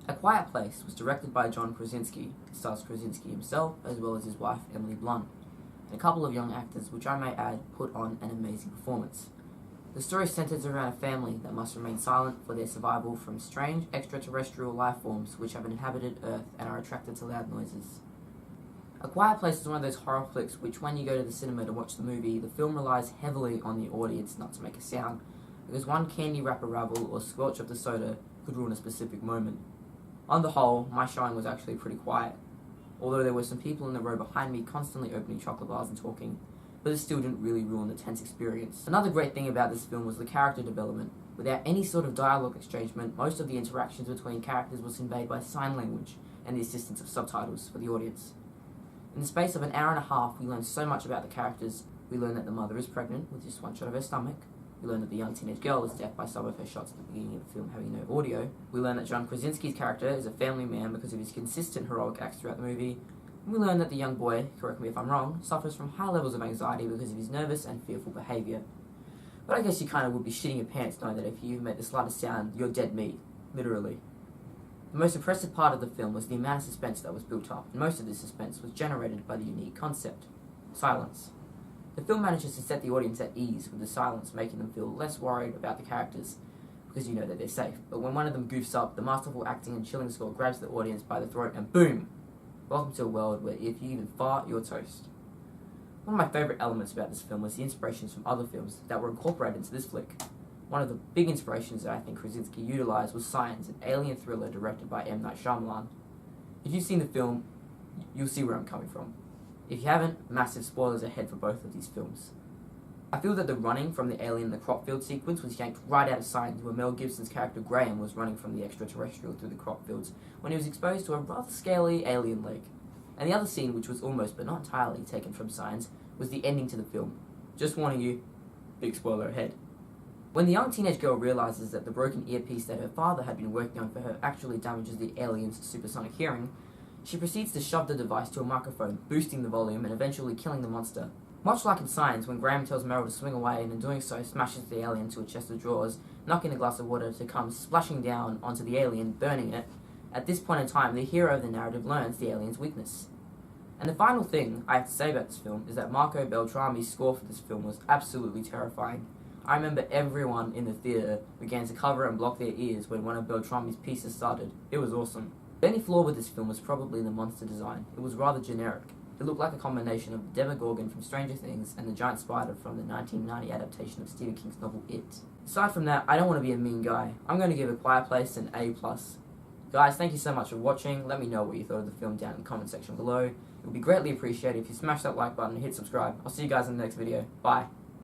A Quiet Place was directed by John Krasinski. It stars Krasinski himself, as well as his wife, Emily Blunt, and a couple of young actors, which I may add, put on an amazing performance. The story centers around a family that must remain silent for their survival from strange extraterrestrial life forms which have inhabited Earth and are attracted to loud noises. A Quiet Place is one of those horror flicks which, when you go to the cinema to watch the movie, the film relies heavily on the audience not to make a sound, because one candy wrapper ravel or squelch of the soda could ruin a specific moment. On the whole, my showing was actually pretty quiet, although there were some people in the row behind me constantly opening chocolate bars and talking, but it still didn't really ruin the tense experience. Another great thing about this film was the character development. Without any sort of dialogue exchangement, most of the interactions between characters was conveyed by sign language and the assistance of subtitles for the audience. In the space of an hour and a half, we learned so much about the characters. We learned that the mother is pregnant with just one shot of her stomach. We learned that the young teenage girl is deaf by some of her shots at the beginning of the film having no audio. We learned that John Krasinski's character is a family man because of his consistent heroic acts throughout the movie. And we learned that the young boy, correct me if I'm wrong, suffers from high levels of anxiety because of his nervous and fearful behaviour. But I guess you kind of would be shitting your pants knowing that if you even make the slightest sound, you're dead meat. Literally. The most impressive part of the film was the amount of suspense that was built up, and most of this suspense was generated by the unique concept: silence. The film manages to set the audience at ease with the silence, making them feel less worried about the characters, because you know that they're safe. But when one of them goofs up, the masterful acting and chilling score grabs the audience by the throat and boom! Welcome to a world where if you even fart, you're toast. One of my favourite elements about this film was the inspirations from other films that were incorporated into this flick. One of the big inspirations that I think Krasinski utilised was Signs, an alien thriller directed by M. Night Shyamalan. If you've seen the film, you'll see where I'm coming from. If you haven't, massive spoilers ahead for both of these films. I feel that the running from the alien in the crop field sequence was yanked right out of Signs, where Mel Gibson's character Graham was running from the extraterrestrial through the crop fields when he was exposed to a rather scaly alien leg. And the other scene, which was almost but not entirely taken from Signs, was the ending to the film. Just warning you, big spoiler ahead. When the young teenage girl realizes that the broken earpiece that her father had been working on for her actually damages the alien's supersonic hearing, she proceeds to shove the device to a microphone, boosting the volume and eventually killing the monster. Much like in Signs, when Graham tells Meryl to swing away and in doing so smashes the alien to a chest of drawers, knocking a glass of water to come splashing down onto the alien, burning it, at this point in time the hero of the narrative learns the alien's weakness. And the final thing I have to say about this film is that Marco Beltrami's score for this film was absolutely terrifying. I remember everyone in the theatre began to cover and block their ears when one of Beltrami's pieces started. It was awesome. The only flaw with this film was probably the monster design. It was rather generic. It looked like a combination of the Demogorgon from Stranger Things and the giant spider from the 1990 adaptation of Stephen King's novel It. Aside from that, I don't want to be a mean guy. I'm going to give A Quiet Place an A+. Guys, thank you so much for watching. Let me know what you thought of the film down in the comment section below. It would be greatly appreciated if you smash that like button and hit subscribe. I'll see you guys in the next video. Bye.